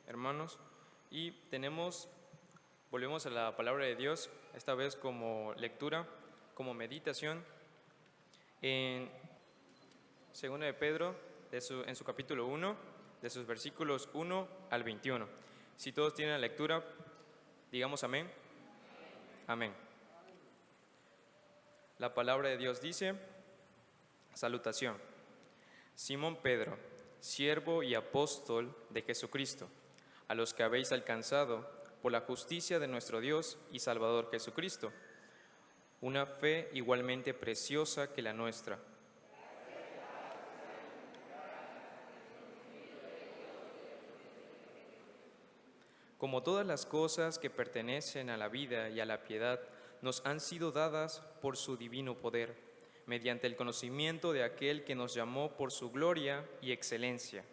hermanos, y volvemos a la palabra de Dios, esta vez como lectura, como meditación, en 2 de Pedro, en su capítulo 1, de sus versículos 1 al 21. Si todos tienen la lectura, digamos amén. Amén. La palabra de Dios dice: salutación. Simón Pedro, siervo y apóstol de Jesucristo, a los que habéis alcanzado por la justicia de nuestro Dios y Salvador Jesucristo, una fe igualmente preciosa que la nuestra. Como todas las cosas que pertenecen a la vida y a la piedad nos han sido dadas por su divino poder, mediante el conocimiento de aquel que nos llamó por su gloria y excelencia.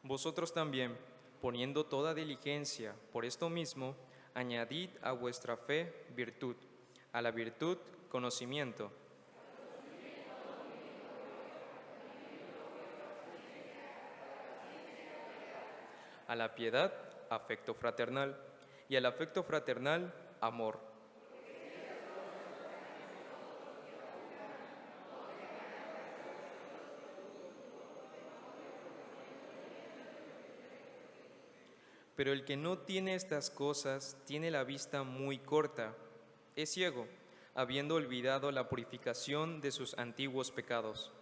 Vosotros también, poniendo toda diligencia por esto mismo, añadid a vuestra fe virtud, a la virtud conocimiento, a la piedad afecto fraternal, y al afecto fraternal amor. Pero el que no tiene estas cosas tiene la vista muy corta, es ciego, habiendo olvidado la purificación de sus antiguos pecados.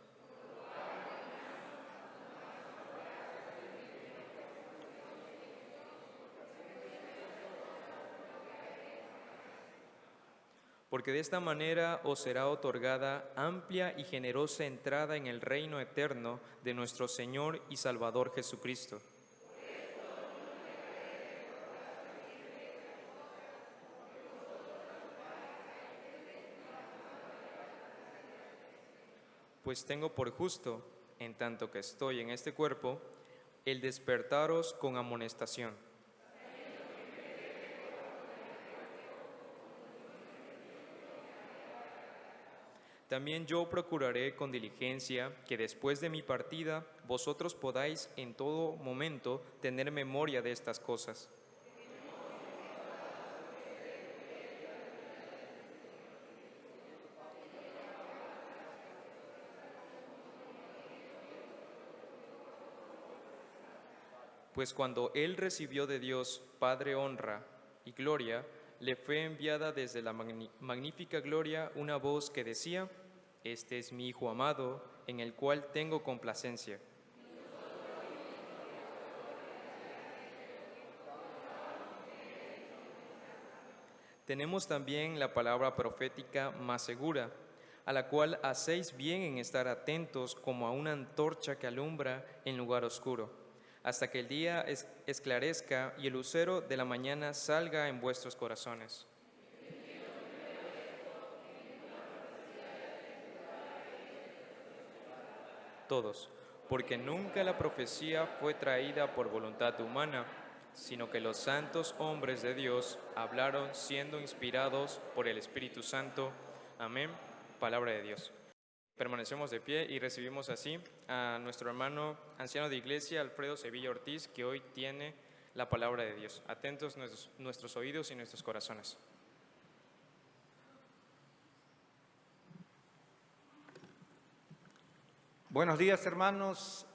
Porque de esta manera os será otorgada amplia y generosa entrada en el reino eterno de nuestro Señor y Salvador Jesucristo. Pues tengo por justo, en tanto que estoy en este cuerpo, el despertaros con amonestación. También yo procuraré con diligencia que después de mi partida vosotros podáis en todo momento tener memoria de estas cosas. Pues cuando él recibió de Dios Padre honra y gloria, le fue enviada desde la magnífica gloria una voz que decía: Este es mi Hijo amado, en el cual tengo complacencia. Tenemos también la palabra profética más segura, a la cual hacéis bien en estar atentos como a una antorcha que alumbra en lugar oscuro, hasta que el día esclarezca y el lucero de la mañana salga en vuestros corazones. Todos, porque nunca la profecía fue traída por voluntad humana, sino que los santos hombres de Dios hablaron siendo inspirados por el Espíritu Santo. Amén. Palabra de Dios. Permanecemos de pie y recibimos así a nuestro hermano anciano de iglesia, Alfredo Sevilla Ortiz, que hoy tiene la palabra de Dios. Atentos nuestros oídos y nuestros corazones. Buenos días, hermanos.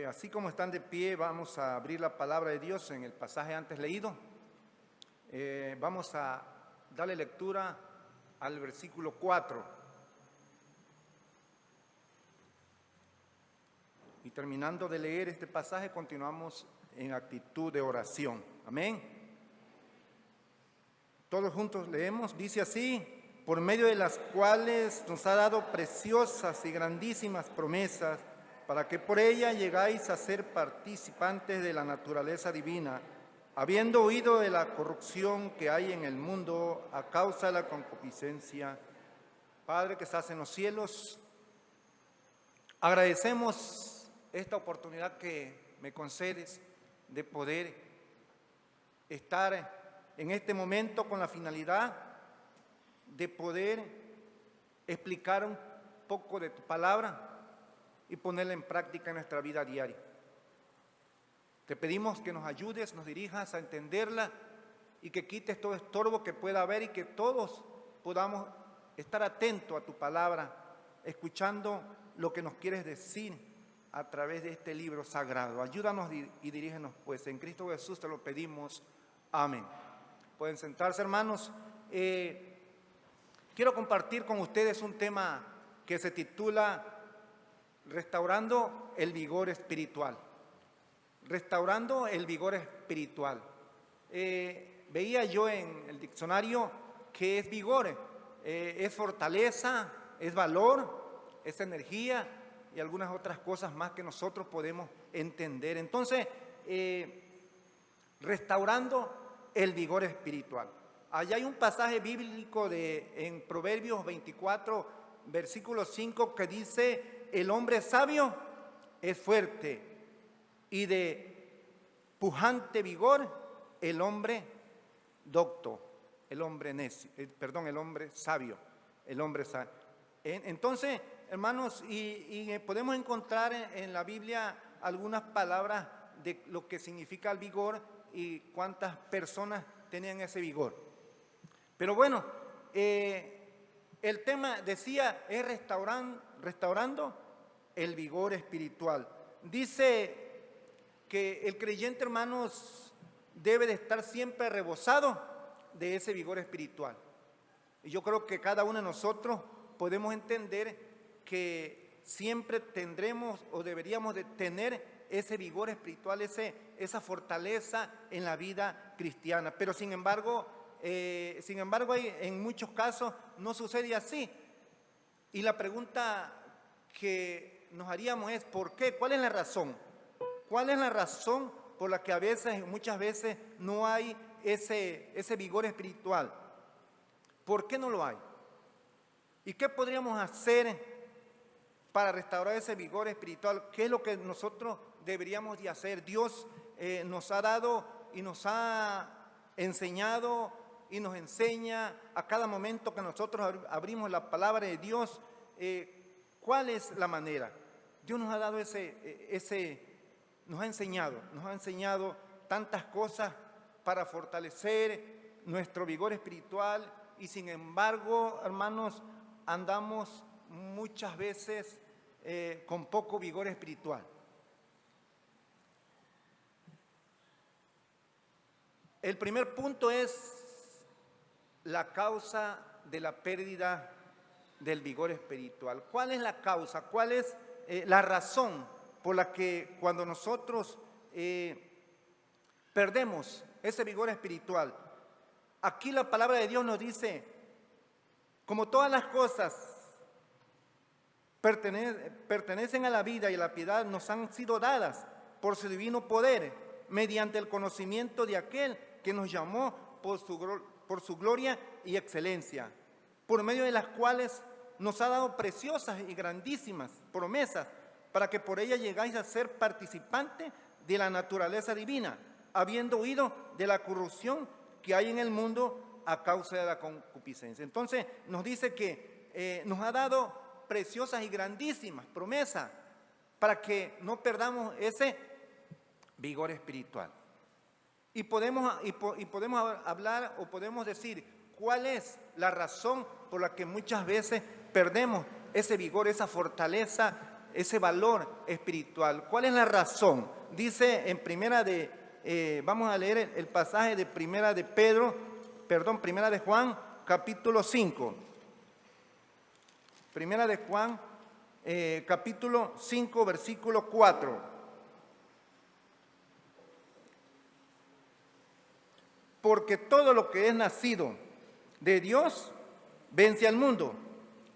Así como están de pie, vamos a abrir la palabra de Dios en el pasaje antes leído. Vamos a darle lectura al versículo 4. Y terminando de leer este pasaje, continuamos en actitud de oración. Amén. Todos juntos leemos, dice así: por medio de las cuales nos ha dado preciosas y grandísimas promesas, para que por ella llegáis a ser participantes de la naturaleza divina, habiendo huido de la corrupción que hay en el mundo a causa de la concupiscencia. Padre que estás en los cielos, agradecemos esta oportunidad que me concedes de poder estar en este momento con la finalidad de poder explicar un poco de tu palabra y ponerla en práctica en nuestra vida diaria. Te pedimos que nos ayudes, nos dirijas a entenderla y que quites todo estorbo que pueda haber y que todos podamos estar atentos a tu palabra, escuchando lo que nos quieres decir a través de este libro sagrado. Ayúdanos y dirígenos, pues, en Cristo Jesús te lo pedimos. Amén. Pueden sentarse, hermanos. Quiero compartir con ustedes un tema que se titula Restaurando el vigor espiritual. Restaurando el vigor espiritual. Veía yo en el diccionario que es vigor, es fortaleza, es valor, es energía y algunas otras cosas más que nosotros podemos entender. Entonces, restaurando el vigor espiritual. Allá hay un pasaje bíblico en Proverbios 24, versículo 5, que dice: el hombre sabio es fuerte y de pujante vigor el hombre docto, el hombre necio, el hombre sabio, el hombre sabio. Entonces, hermanos, y podemos encontrar en la Biblia algunas palabras de lo que significa el vigor y cuántas personas tenían ese vigor. Pero bueno, el tema decía es restaurando el vigor espiritual. Dice que el creyente, hermanos, debe de estar siempre rebosado de ese vigor espiritual. Y yo creo que cada uno de nosotros podemos entender que siempre tendremos o deberíamos de tener ese vigor espiritual, esa fortaleza en la vida cristiana. Pero sin embargo, en muchos casos no sucede así. Y la pregunta que nos haríamos es: ¿por qué? ¿Cuál es la razón? ¿Cuál es la razón por la que muchas veces no hay ese vigor espiritual? ¿Por qué no lo hay? ¿Y qué podríamos hacer para restaurar ese vigor espiritual? ¿Qué es lo que nosotros deberíamos de hacer? Dios nos ha dado y nos ha enseñado y nos enseña a cada momento que nosotros abrimos la palabra de Dios. ¿Cuál es la manera? Dios nos ha dado nos ha enseñado tantas cosas para fortalecer nuestro vigor espiritual y sin embargo, hermanos, andamos muchas veces con poco vigor espiritual. El primer punto es la causa de la pérdida del vigor espiritual. ¿Cuál es la causa? ¿Cuál es la razón por la que cuando nosotros perdemos ese vigor espiritual? Aquí la palabra de Dios nos dice: como todas las cosas pertenecen a la vida y a la piedad, nos han sido dadas por su divino poder, mediante el conocimiento de aquel que nos llamó por su gloria y excelencia, por medio de las cuales nos ha dado preciosas y grandísimas promesas, para que por ella llegáis a ser participantes de la naturaleza divina, habiendo huido de la corrupción que hay en el mundo a causa de la concupiscencia. Entonces nos dice que nos ha dado preciosas y grandísimas promesas para que no perdamos ese vigor espiritual. Y podemos hablar o podemos decir cuál es la razón por la que muchas veces perdemos ese vigor, esa fortaleza, ese valor espiritual. ¿Cuál es la razón? Dice en vamos a leer el pasaje de primera de Juan, capítulo 5. Primera de Juan, capítulo 5, versículo 4. Porque todo lo que es nacido de Dios vence al mundo.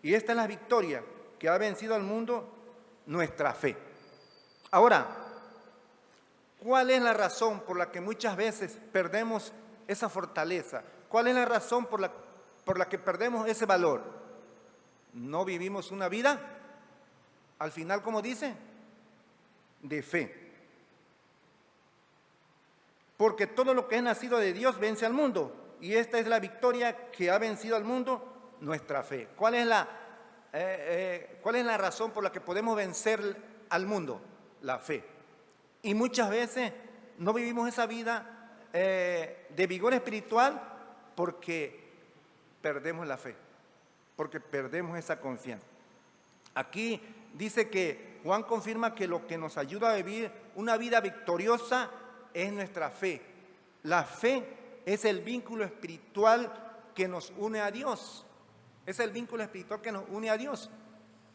Y esta es la victoria que ha vencido al mundo, nuestra fe. Ahora, ¿cuál es la razón por la que muchas veces perdemos esa fortaleza? ¿Cuál es la razón por la que perdemos ese valor? ¿No vivimos una vida? Al final, como dice, de fe. Porque todo lo que es nacido de Dios vence al mundo. Y esta es la victoria que ha vencido al mundo, nuestra fe. ¿Cuál es la razón por la que podemos vencer al mundo? La fe. Y muchas veces no vivimos esa vida de vigor espiritual porque perdemos la fe, porque perdemos esa confianza. Aquí dice que Juan confirma que lo que nos ayuda a vivir una vida victoriosa es nuestra fe. La fe es el vínculo espiritual que nos une a Dios. Es el vínculo espiritual que nos une a Dios.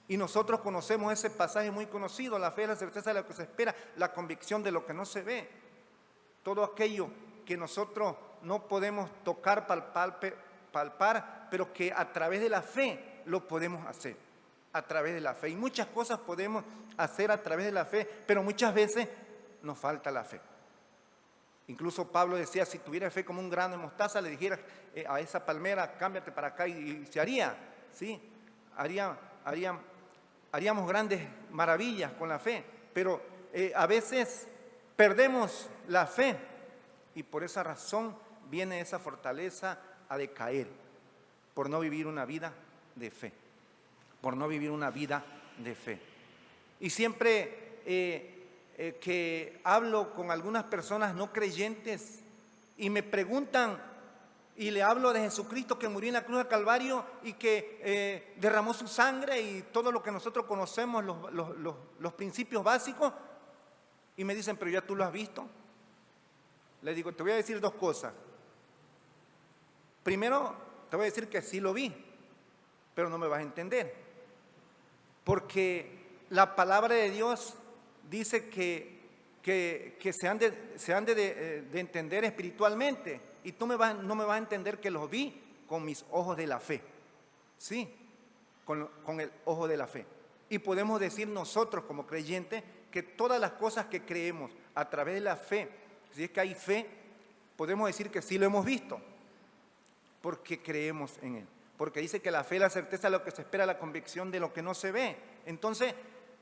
Y nosotros conocemos ese pasaje muy conocido: la fe es la certeza de lo que se espera, la convicción de lo que no se ve. Todo aquello que nosotros no podemos tocar, palpar, pero que a través de la fe lo podemos hacer. A través de la fe. Y muchas cosas podemos hacer a través de la fe, pero muchas veces nos falta la fe. Incluso Pablo decía, si tuviera fe como un grano de mostaza, le dijera a esa palmera, cámbiate para acá, y se haría, ¿sí? Haríamos grandes maravillas con la fe, pero a veces perdemos la fe y por esa razón viene esa fortaleza a decaer, por no vivir una vida de fe, por no vivir una vida de fe. Y siempre que hablo con algunas personas no creyentes y me preguntan, y le hablo de Jesucristo que murió en la cruz del Calvario y que derramó su sangre y todo lo que nosotros conocemos, los principios básicos, y me dicen, pero ya tú lo has visto. Le digo, te voy a decir dos cosas. Primero, te voy a decir que sí lo vi, pero no me vas a entender, porque la palabra de Dios dice que se han de entender espiritualmente, y tú no me vas a entender que los vi con mis ojos de la fe, ¿sí? Con el ojo de la fe. Y podemos decir nosotros como creyentes que todas las cosas que creemos a través de la fe, si es que hay fe, podemos decir que sí lo hemos visto, porque creemos en Él. Porque dice que la fe es la certeza de lo que se espera, la convicción de lo que no se ve. Entonces,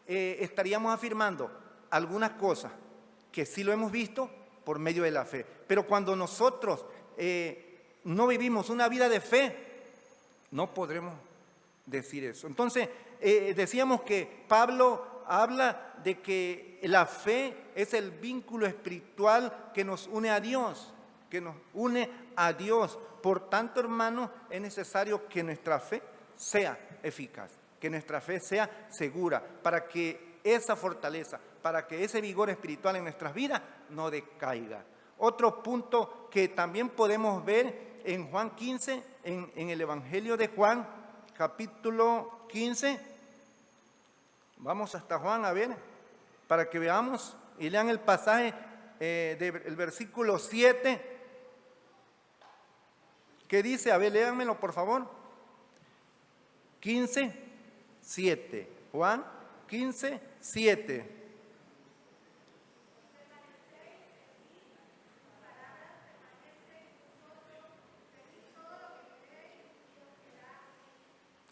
estaríamos afirmando algunas cosas que sí lo hemos visto por medio de la fe. Pero cuando nosotros no vivimos una vida de fe, no podremos decir eso. Entonces, decíamos que Pablo habla de que la fe es el vínculo espiritual que nos une a Dios, que nos une a Dios. Por tanto, hermanos, es necesario que nuestra fe sea eficaz, que nuestra fe sea segura, para que esa fortaleza, para que ese vigor espiritual en nuestras vidas no decaiga. Otro punto que también podemos ver en Juan 15, en el Evangelio de Juan, capítulo 15. Vamos hasta Juan a ver, para que veamos y lean el pasaje del versículo 7, que dice, a ver, léanmelo por favor. 15, 7. Juan 15, 7.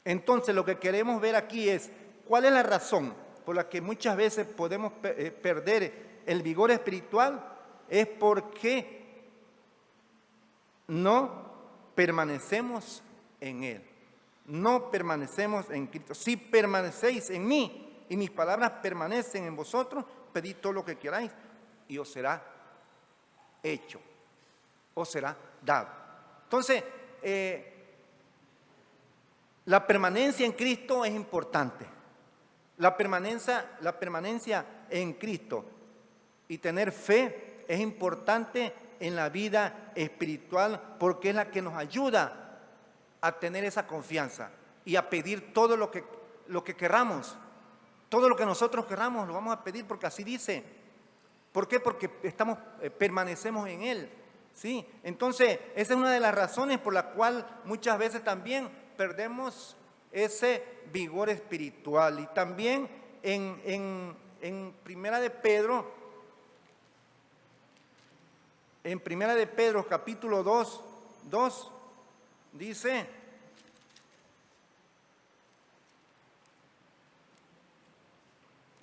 Entonces, lo que queremos ver aquí es cuál es la razón por la que muchas veces podemos perder el vigor espiritual. Es porque no permanecemos en Él. No permanecemos en Cristo. Si permanecéis en mí y mis palabras permanecen en vosotros, pedid todo lo que queráis y os será hecho, os será dado. Entonces, la permanencia en Cristo es importante. La permanencia en Cristo y tener fe es importante en la vida espiritual, porque es la que nos ayuda a tener esa confianza y a pedir todo lo que querramos. Todo lo que nosotros querramos lo vamos a pedir, porque así dice. ¿Por qué? Porque permanecemos en Él, ¿sí? Entonces, esa es una de las razones por la cual muchas veces también perdemos ese vigor espiritual. Y también en Primera de Pedro, capítulo 2, dice: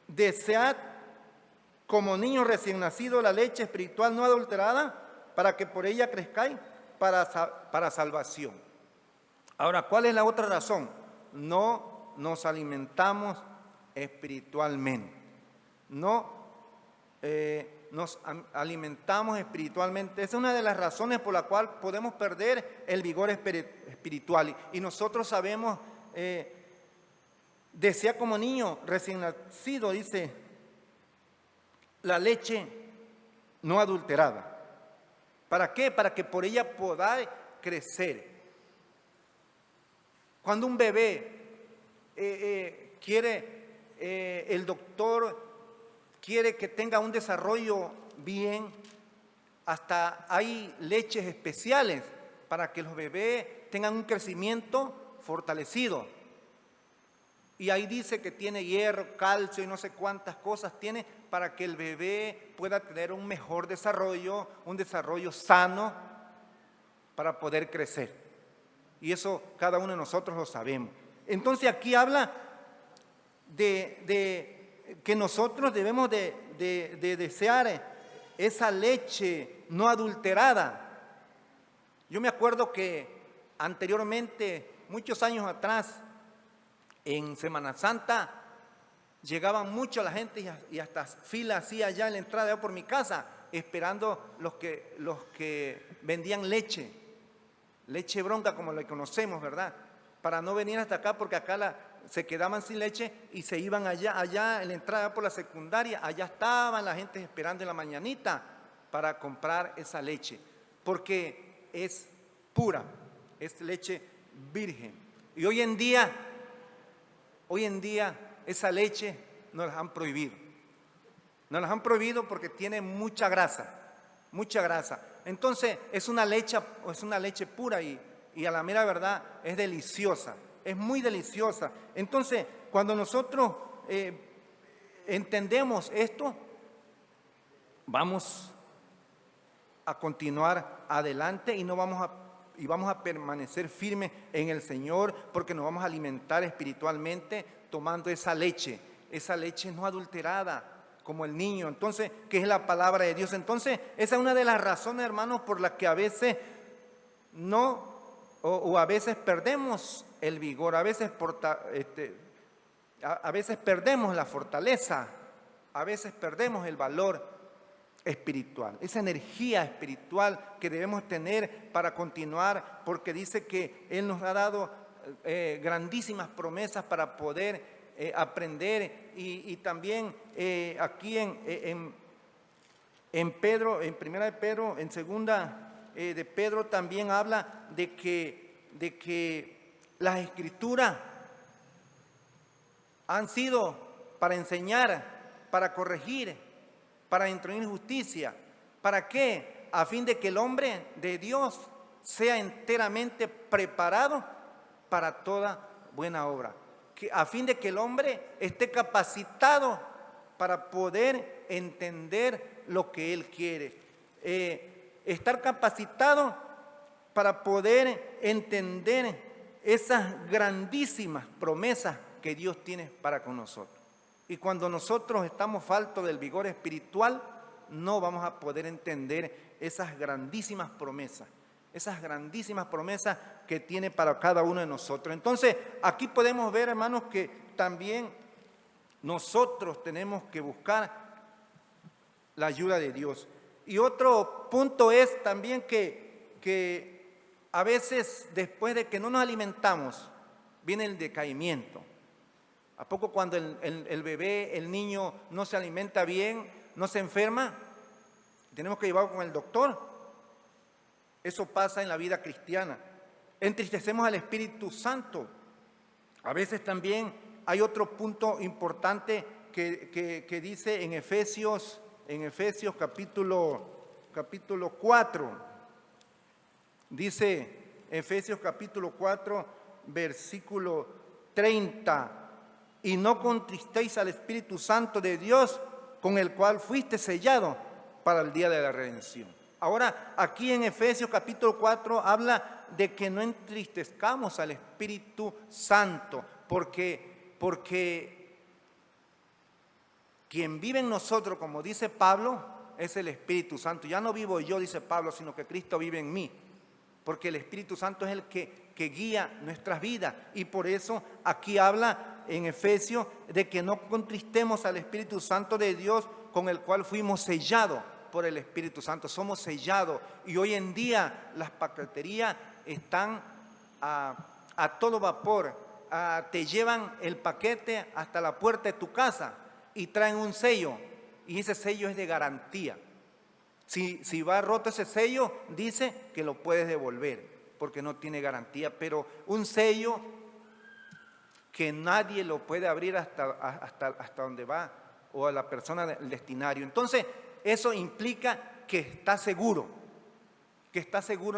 desead como niños recién nacidos la leche espiritual no adulterada, para que por ella crezcáis para salvación. Ahora, ¿cuál es la otra razón? No nos alimentamos espiritualmente. No nos alimentamos espiritualmente. Esa es una de las razones por la cual podemos perder el vigor espiritual. Y nosotros sabemos, decía como niño recién nacido, dice, la leche no adulterada. ¿Para qué? Para que por ella podáis crecer. Cuando un bebé el doctor quiere que tenga un desarrollo bien, hasta hay leches especiales para que los bebés tengan un crecimiento fortalecido. Y ahí dice que tiene hierro, calcio y no sé cuántas cosas tiene para que el bebé pueda tener un mejor desarrollo, un desarrollo sano para poder crecer. Y eso cada uno de nosotros lo sabemos. Entonces aquí habla de que nosotros debemos de desear esa leche no adulterada. Yo me acuerdo que anteriormente, muchos años atrás, en Semana Santa, llegaban mucho la gente y hasta fila así allá en la entrada por mi casa, esperando los que vendían leche bronca como la conocemos, ¿verdad? Para no venir hasta acá porque acá se quedaban sin leche y se iban allá en la entrada por la secundaria, allá estaban la gente esperando en la mañanita para comprar esa leche, porque es pura, es leche virgen. Y hoy en día esa leche nos la han prohibido. Nos la han prohibido porque tiene mucha grasa. Entonces es una leche pura y a la mera verdad es deliciosa, es muy deliciosa. Entonces cuando nosotros entendemos esto, vamos a continuar adelante y vamos a permanecer firmes en el Señor, porque nos vamos a alimentar espiritualmente tomando esa leche no adulterada, como el niño, entonces, que es la palabra de Dios. Entonces, esa es una de las razones, hermanos, por las que a veces a veces perdemos el vigor, a veces perdemos la fortaleza, a veces perdemos el valor espiritual, esa energía espiritual que debemos tener para continuar, porque dice que Él nos ha dado grandísimas promesas para poder aprender y también aquí en Pedro, en primera de Pedro, en segunda de Pedro también habla de que las escrituras han sido para enseñar, para corregir, para instruir justicia. ¿Para qué? A fin de que el hombre de Dios sea enteramente preparado para toda buena obra. A fin de que el hombre esté capacitado para poder entender lo que Él quiere. Estar capacitado para poder entender esas grandísimas promesas que Dios tiene para con nosotros. Y cuando nosotros estamos faltos del vigor espiritual, no vamos a poder entender esas grandísimas promesas que tiene para cada uno de nosotros. Entonces, aquí podemos ver, hermanos, que también nosotros tenemos que buscar la ayuda de Dios. Y otro punto es también que a veces, después de que no nos alimentamos, viene el decaimiento. ¿A poco cuando el bebé, el niño no se alimenta bien, no se enferma? Tenemos que llevarlo con el doctor. Eso pasa en la vida cristiana. Entristecemos al Espíritu Santo. A veces también hay otro punto importante que dice en Efesios capítulo 4. Dice Efesios capítulo 4, versículo 30. Y no contristéis al Espíritu Santo de Dios, con el cual fuiste sellado para el día de la redención. Ahora, aquí en Efesios capítulo 4 habla de que no entristezcamos al Espíritu Santo, porque quien vive en nosotros, como dice Pablo, es el Espíritu Santo. Ya no vivo yo, dice Pablo, sino que Cristo vive en mí. Porque el Espíritu Santo es el que guía nuestras vidas. Y por eso aquí habla en Efesios de que no contristemos al Espíritu Santo de Dios, con el cual fuimos sellados por el Espíritu Santo. Somos sellados. Y hoy en día las paqueterías están a todo vapor. Te llevan el paquete hasta la puerta de tu casa y traen un sello. Y ese sello es de garantía. Si va roto ese sello, dice que lo puedes devolver porque no tiene garantía. Pero un sello que nadie lo puede abrir hasta donde va o a la persona del destinario. Entonces, eso implica que está seguro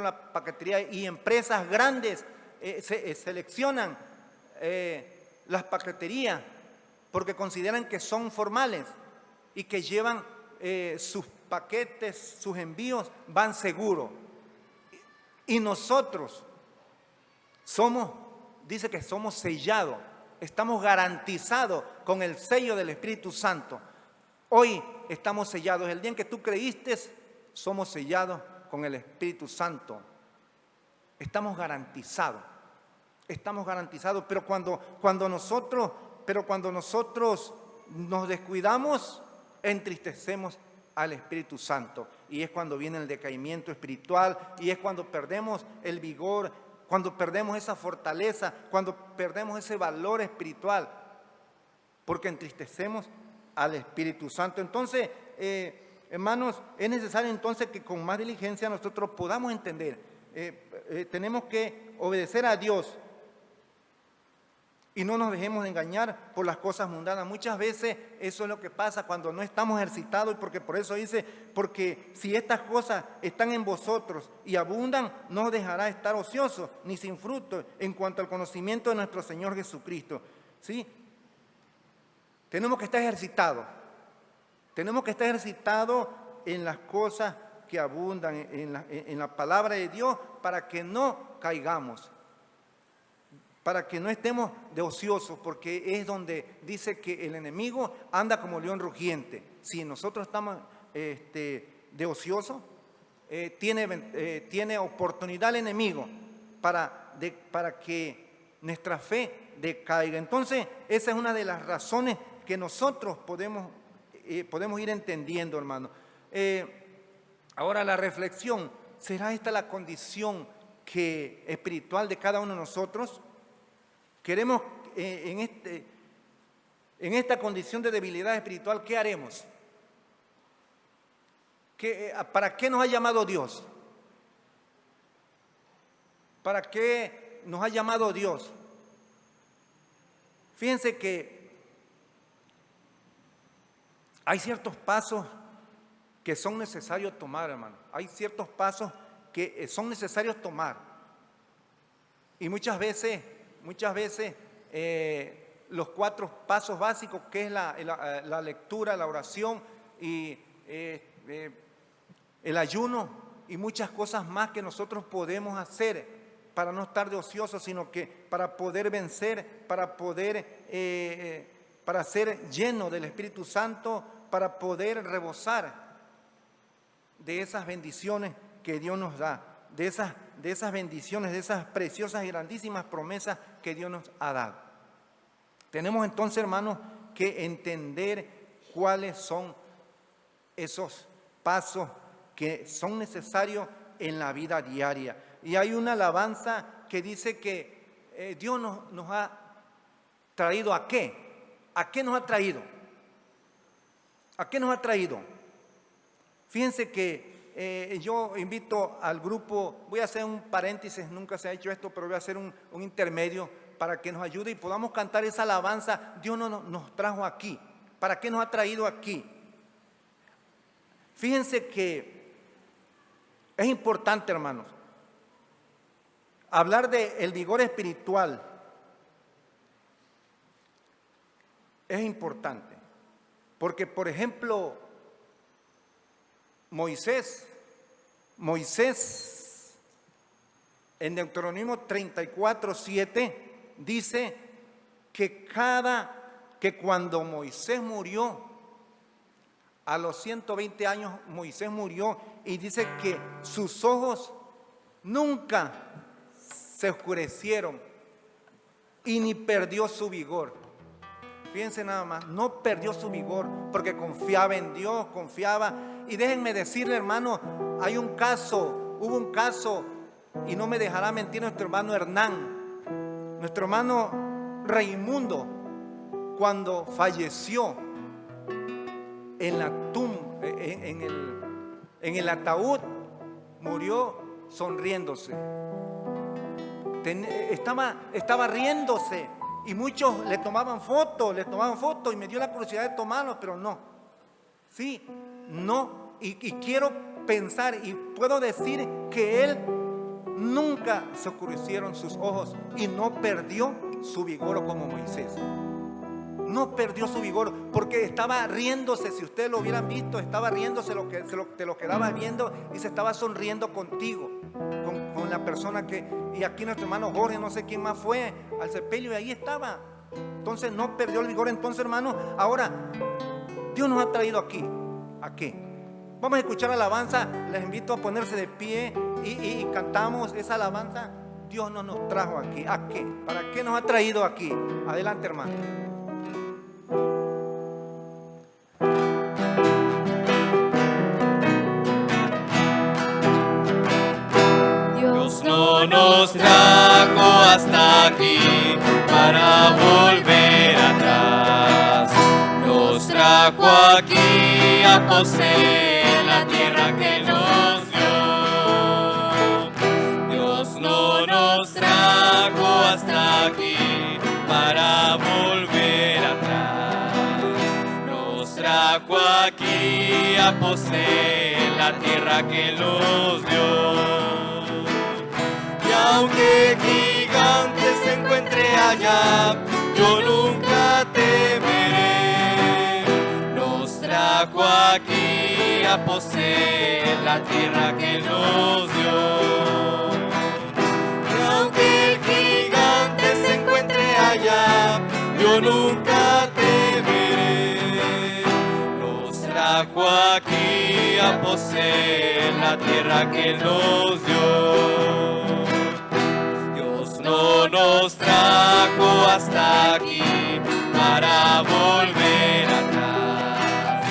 la paquetería, y empresas grandes seleccionan las paqueterías porque consideran que son formales y que llevan sus paquetes, sus envíos van seguros. Y nosotros dice que somos sellados, estamos garantizados con el sello del Espíritu Santo. Hoy estamos sellados. El día en que tú creíste, somos sellados con el Espíritu Santo. Estamos garantizados. Pero cuando nosotros nos descuidamos, entristecemos al Espíritu Santo. Y es cuando viene el decaimiento espiritual, y es cuando perdemos el vigor, cuando perdemos esa fortaleza, cuando perdemos ese valor espiritual, porque entristecemos al Espíritu Santo. Entonces, hermanos, es necesario entonces que con más diligencia nosotros podamos entender. Tenemos que obedecer a Dios y no nos dejemos de engañar por las cosas mundanas. Muchas veces eso es lo que pasa cuando no estamos ejercitados, y porque por eso dice, porque si estas cosas están en vosotros y abundan, no os dejará estar ociosos ni sin fruto en cuanto al conocimiento de nuestro Señor Jesucristo. ¿Sí? Tenemos que estar ejercitados. Tenemos que estar ejercitados en las cosas que abundan, en la palabra de Dios, para que no caigamos, para que no estemos de ociosos, porque es donde dice que el enemigo anda como león rugiente. Si nosotros estamos de ociosos, tiene oportunidad el enemigo para que nuestra fe decaiga. Entonces, esa es una de las razones que nosotros podemos ir entendiendo, hermano. Ahora la reflexión, ¿será esta la condición espiritual de cada uno de nosotros? Queremos, en esta condición de debilidad espiritual, ¿qué haremos? ¿Para qué nos ha llamado Dios? ¿Para qué nos ha llamado Dios? Fíjense que hay ciertos pasos que son necesarios tomar, hermano. Hay ciertos pasos que son necesarios tomar. Y muchas veces los 4 pasos básicos, que es la lectura, la oración y el ayuno y muchas cosas más que nosotros podemos hacer para no estar de ociosos, sino que para poder vencer, para ser lleno del Espíritu Santo, para poder rebosar de esas bendiciones que Dios nos da, de esas bendiciones, de esas preciosas y grandísimas promesas que Dios nos ha dado. Tenemos entonces, hermanos, que entender cuáles son esos pasos que son necesarios en la vida diaria. Y hay una alabanza que dice que Dios nos ha traído ¿a qué? ¿A qué nos ha traído? ¿A qué nos ha traído? Fíjense que yo invito al grupo, voy a hacer un paréntesis, nunca se ha hecho esto, pero voy a hacer un intermedio para que nos ayude y podamos cantar esa alabanza. Dios nos trajo aquí. ¿Para qué nos ha traído aquí? Fíjense que es importante, hermanos, hablar del vigor espiritual. Es importante, porque por ejemplo, Moisés en Deuteronomio 34:7 dice que cuando Moisés murió, A los 120 años Moisés murió y dice que sus ojos nunca se oscurecieron y ni perdió su vigor. Fíjense nada más, no perdió su vigor porque confiaba en Dios, confiaba. Y déjenme decirle, hermano, hubo un caso, y no me dejará mentir nuestro hermano Hernán, nuestro hermano Raimundo, cuando falleció en la tumba, en el ataúd, murió sonriéndose. Estaba riéndose y muchos le tomaban fotos y me dio la curiosidad de tomarlos, pero no. Sí, no. Y quiero pensar y puedo decir que él nunca se oscurecieron sus ojos y no perdió su vigor como Moisés. No perdió su vigor porque estaba riéndose. Si ustedes lo hubieran visto, estaba riéndose, te lo quedaba viendo y se estaba sonriendo contigo, con la persona que... Y aquí nuestro hermano Jorge, no sé quién más fue al sepelio y ahí estaba. Entonces no perdió el vigor. Entonces, hermano, ahora Dios nos ha traído aquí. ¿A qué? Vamos a escuchar alabanza. Les invito a ponerse de pie y cantamos esa alabanza. Dios no nos trajo aquí. ¿A qué? ¿Para qué nos ha traído aquí? Adelante, hermano. Dios no nos trajo hasta aquí para volver atrás. Nos trajo aquí a poseer la tierra que nos dio. Dios no nos trajo hasta aquí para volver atrás. Nos trajo aquí a poseer la tierra que nos dio. Aunque gigante se encuentre allá, yo nunca temeré. Nos trajo aquí a poseer la tierra que nos dio. Y aunque gigante se encuentre allá, yo nunca temeré. Nos trajo aquí a poseer la tierra que nos dio. No nos trajo hasta aquí para volver atrás.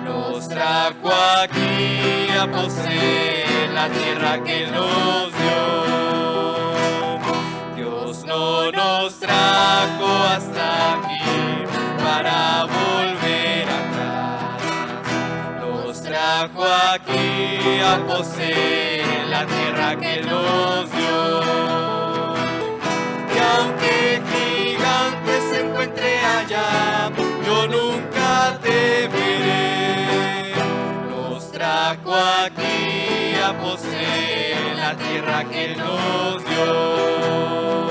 Nos trajo aquí a poseer la tierra que nos dio. Dios no nos trajo hasta aquí para volver atrás. Nos trajo aquí a poseer la tierra que nos dio. Aunque gigante se encuentre allá, yo nunca temeré. Nos trajo aquí a poseer la tierra que nos dio.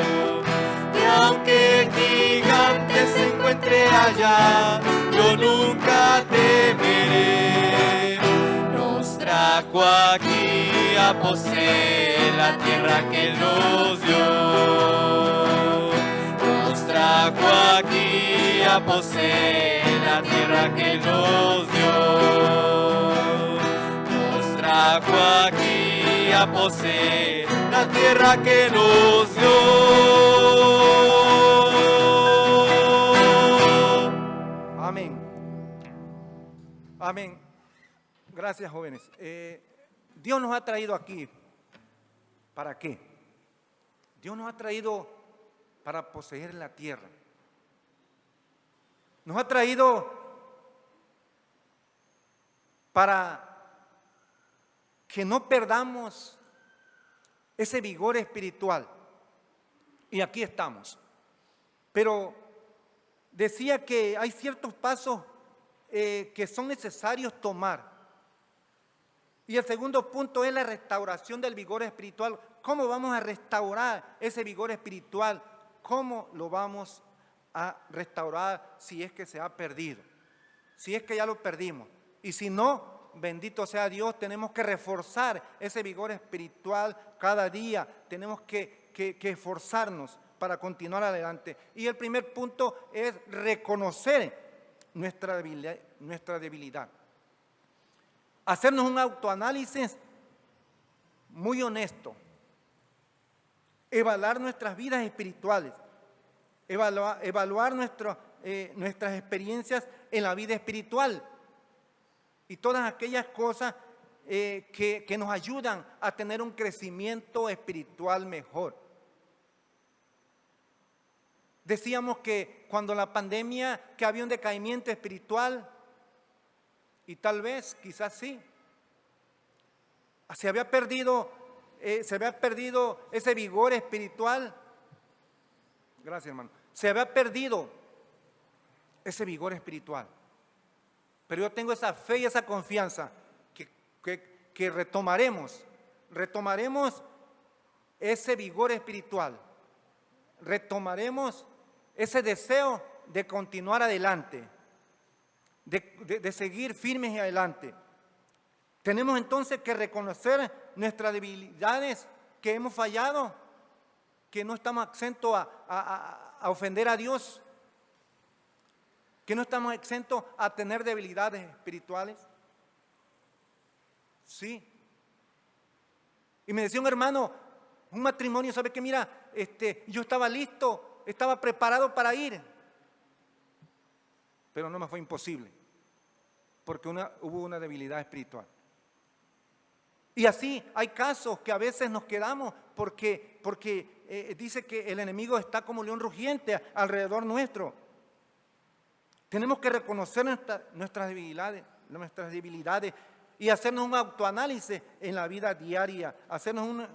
Y aunque gigante se encuentre allá, yo nunca temeré. Nos trajo aquí a poseer la tierra que nos dio. Trajo aquí a poseer la tierra que nos dio. Nos trajo aquí a poseer la tierra que nos dio. Amén. Amén. Gracias, jóvenes. Dios nos ha traído aquí. ¿Para qué? Dios nos ha traído para poseer la tierra. Nos ha traído para que no perdamos ese vigor espiritual. Y aquí estamos. Pero decía que hay ciertos pasos que son necesarios tomar. Y el segundo punto es la restauración del vigor espiritual. ¿Cómo vamos a restaurar ese vigor espiritual? ¿Cómo lo vamos a restaurar si es que se ha perdido? Si es que ya lo perdimos. Y si no, bendito sea Dios, tenemos que reforzar ese vigor espiritual cada día. Tenemos que esforzarnos para continuar adelante. Y el primer punto es reconocer nuestra debilidad. hacernos un autoanálisis muy honesto, evaluar nuestras vidas espirituales, evaluar nuestras experiencias en la vida espiritual y todas aquellas cosas que nos ayudan a tener un crecimiento espiritual mejor. Decíamos que cuando la pandemia, que había un decaimiento espiritual, y tal vez, quizás sí, se había perdido ese vigor espiritual. Gracias, hermano. Se había perdido ese vigor espiritual. Pero yo tengo esa fe y esa confianza que retomaremos ese vigor espiritual, retomaremos ese deseo de continuar adelante, de seguir firmes y adelante. Tenemos entonces que reconocer nuestras debilidades, que hemos fallado, que no estamos exentos a ofender a Dios, que no estamos exentos a tener debilidades espirituales. Sí. Y me decía un hermano, un matrimonio, ¿sabe qué? Mira, yo estaba listo, estaba preparado para ir, pero no me fue imposible, porque hubo una debilidad espiritual. Y así hay casos que a veces nos quedamos porque dice que el enemigo está como león rugiente alrededor nuestro. Tenemos que reconocer nuestras debilidades y hacernos un autoanálisis en la vida diaria, hacernos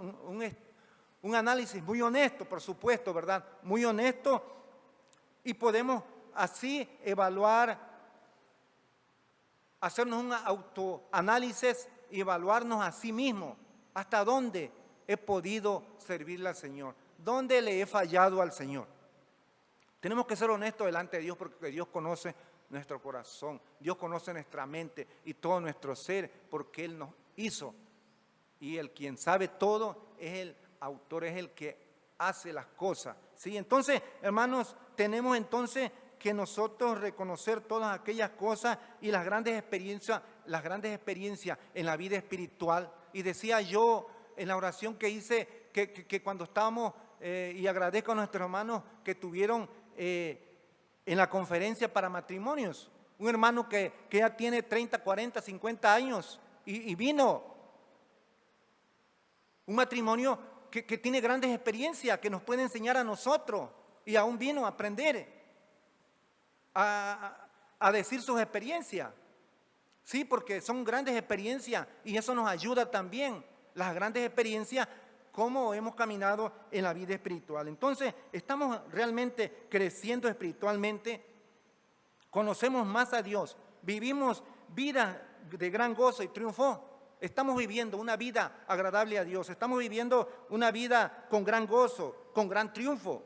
un análisis muy honesto, por supuesto, ¿verdad? Muy honesto, y podemos así evaluar, hacernos un autoanálisis y evaluarnos a sí mismos. ¿Hasta dónde he podido servirle al Señor? ¿Dónde le he fallado al Señor? Tenemos que ser honestos delante de Dios porque Dios conoce nuestro corazón, Dios conoce nuestra mente y todo nuestro ser porque Él nos hizo. Y el quien sabe todo es el autor, es el que hace las cosas. ¿Sí? Entonces, hermanos, tenemos entonces que nosotros reconocer todas aquellas cosas y las grandes experiencias en la vida espiritual. Y decía yo en la oración que hice que cuando estábamos, y agradezco a nuestros hermanos que tuvieron en la conferencia para matrimonios, un hermano que ya tiene 30, 40, 50 años y vino, un matrimonio que tiene grandes experiencias, que nos puede enseñar a nosotros, y aún vino a aprender a decir sus experiencias. Sí, porque son grandes experiencias y eso nos ayuda también, las grandes experiencias, cómo hemos caminado en la vida espiritual. Entonces, estamos realmente creciendo espiritualmente, conocemos más a Dios, vivimos vidas de gran gozo y triunfo. Estamos viviendo una vida agradable a Dios, estamos viviendo una vida con gran gozo, con gran triunfo.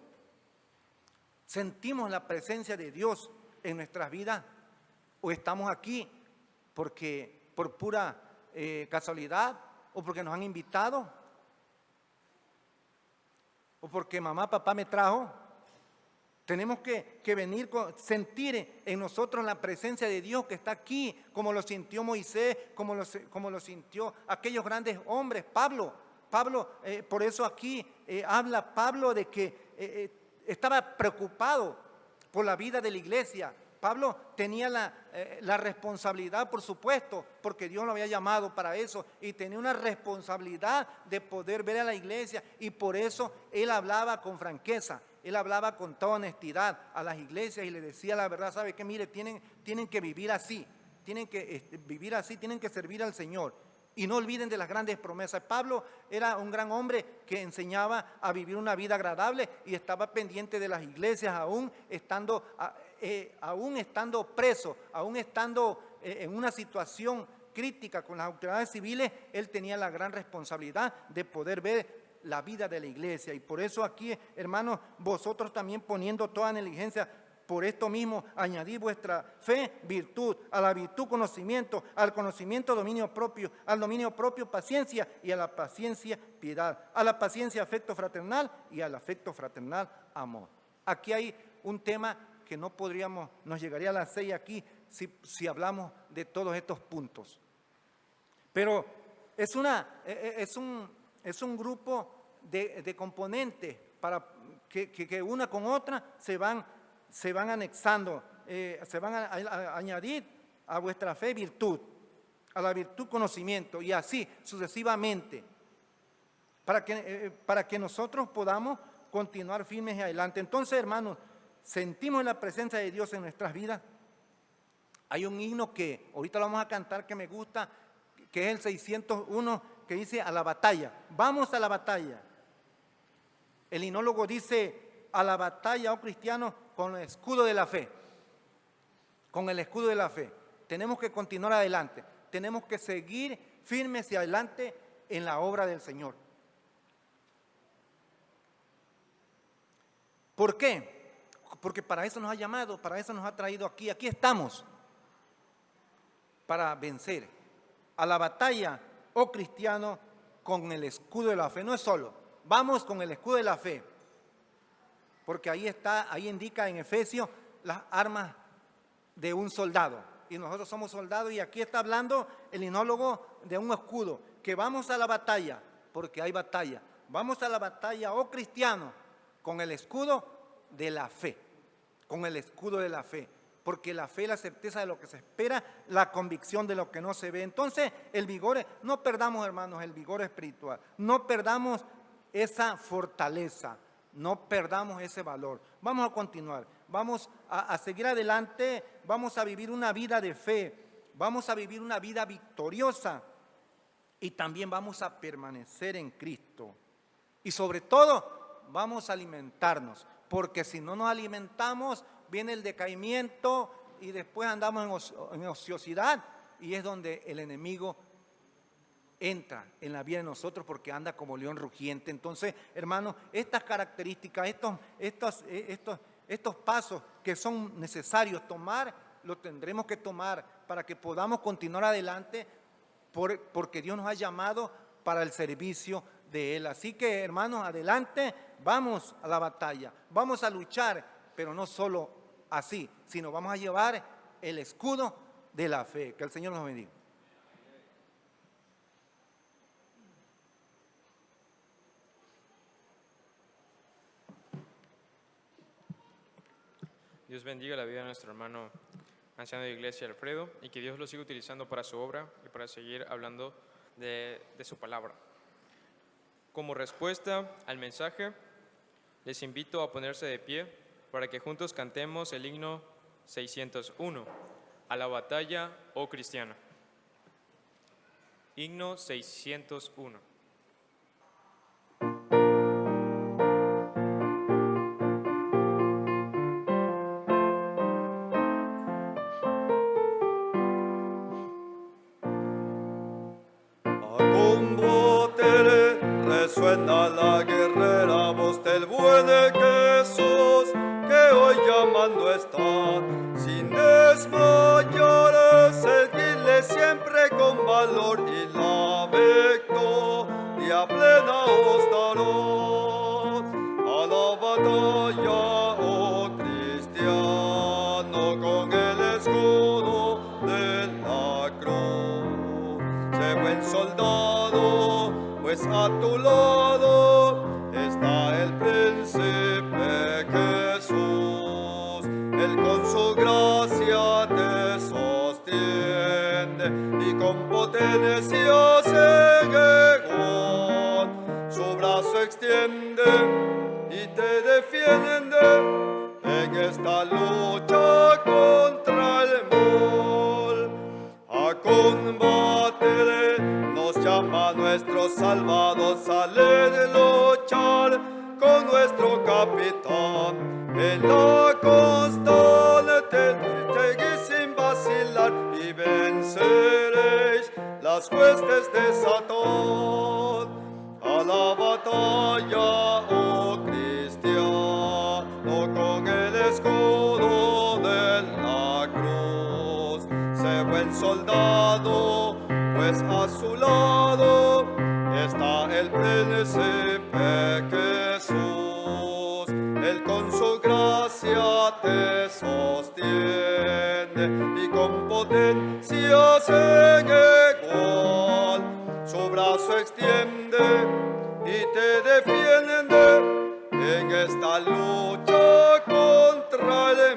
¿Sentimos la presencia de Dios en nuestras vidas? ¿O estamos aquí por pura casualidad? ¿O porque nos han invitado? ¿O porque mamá, papá me trajo? Tenemos que venir, sentir en nosotros la presencia de Dios que está aquí, como lo sintió Moisés, como lo sintió aquellos grandes hombres. Pablo, por eso aquí habla Pablo de que estaba preocupado por la vida de la iglesia. Pablo tenía la responsabilidad, por supuesto, porque Dios lo había llamado para eso, y tenía una responsabilidad de poder ver a la iglesia, y por eso él hablaba con franqueza, él hablaba con toda honestidad a las iglesias y le decía la verdad. ¿Sabe qué? Mire, tienen que vivir así, tienen que servir al Señor. Y no olviden de las grandes promesas. Pablo era un gran hombre que enseñaba a vivir una vida agradable y estaba pendiente de las iglesias, aún estando preso, aún estando en una situación crítica con las autoridades civiles. Él tenía la gran responsabilidad de poder ver la vida de la iglesia. Y por eso aquí, hermanos, vosotros también poniendo toda negligencia, por esto mismo añadid vuestra fe, virtud, a la virtud conocimiento, al conocimiento dominio propio, al dominio propio paciencia, y a la paciencia piedad, a la paciencia afecto fraternal, y al afecto fraternal amor. Aquí hay un tema que nos llegaría a las 6 aquí si hablamos de todos estos puntos. Pero es un grupo de componentes para que una con otra se van anexando, se van a añadir a vuestra fe virtud, a la virtud conocimiento, y así sucesivamente, para que nosotros podamos continuar firmes y adelante. Entonces, hermanos, sentimos la presencia de Dios en nuestras vidas. Hay un himno que ahorita lo vamos a cantar que me gusta, que es el 601, que dice: a la batalla, vamos a la batalla. El himnólogo dice: a la batalla, oh cristianos, con el escudo de la fe. Con el escudo de la fe. Tenemos que continuar adelante. Tenemos que seguir firmes y adelante en la obra del Señor. ¿Por qué? Porque para eso nos ha llamado, para eso nos ha traído aquí. Aquí estamos para vencer. A la batalla, oh cristiano, con el escudo de la fe. No es solo, vamos con el escudo de la fe. Porque ahí indica en Efesios las armas de un soldado. Y nosotros somos soldados, y aquí está hablando el himnólogo de un escudo. Que vamos a la batalla, porque hay batalla. Vamos a la batalla, oh cristiano, con el escudo de la fe. Con el escudo de la fe. Porque la fe es la certeza de lo que se espera, la convicción de lo que no se ve. Entonces, el vigor, no perdamos, hermanos, el vigor espiritual. No perdamos esa fortaleza. No perdamos ese valor. Vamos a continuar. Vamos a seguir adelante. Vamos a vivir una vida de fe. Vamos a vivir una vida victoriosa. Y también vamos a permanecer en Cristo. Y sobre todo, vamos a alimentarnos. Porque si no nos alimentamos, viene el decaimiento y después andamos en ociosidad, y es donde el enemigo entra en la vida de nosotros, porque anda como león rugiente. Entonces, hermanos, estas características, estos pasos que son necesarios tomar, los tendremos que tomar para que podamos continuar adelante, porque Dios nos ha llamado para el servicio de Él. Así que, hermanos, adelante, vamos a la batalla, vamos a luchar, pero no solo así, sino vamos a llevar el escudo de la fe. Que el Señor nos bendiga. Dios bendiga la vida de nuestro hermano anciano de iglesia Alfredo, y que Dios lo siga utilizando para su obra y para seguir hablando de su palabra. Como respuesta al mensaje, les invito a ponerse de pie para que juntos cantemos el himno 601, a la batalla, oh cristiano. Himno 601. Resuena la guerrera voz del buen Jesús, que hoy llamando está, sin desmayar, seguirle siempre con valor, y la victoria plena os dará. A la batalla, oh cristiano, con el escudo de la cruz, sé buen soldado, pues a tu lado está el príncipe Jesús. Él con su gracia te sostiene y con potencia seguirá. Su brazo extiende y te defiende en esta lucha contra el mal. A combatir nos llama nuestro Salvador, sale de luchar con nuestro capitán. En la constante seguid sin vacilar, y venceréis las huestes de Satán. A la batalla, oh cristiano, con el escudo de la cruz, sé buen soldado, pues a su lado está el príncipe Jesús. Él con su gracia te sostiene y con potencia se igual. brazo extiende y te defiende en esta lucha contra el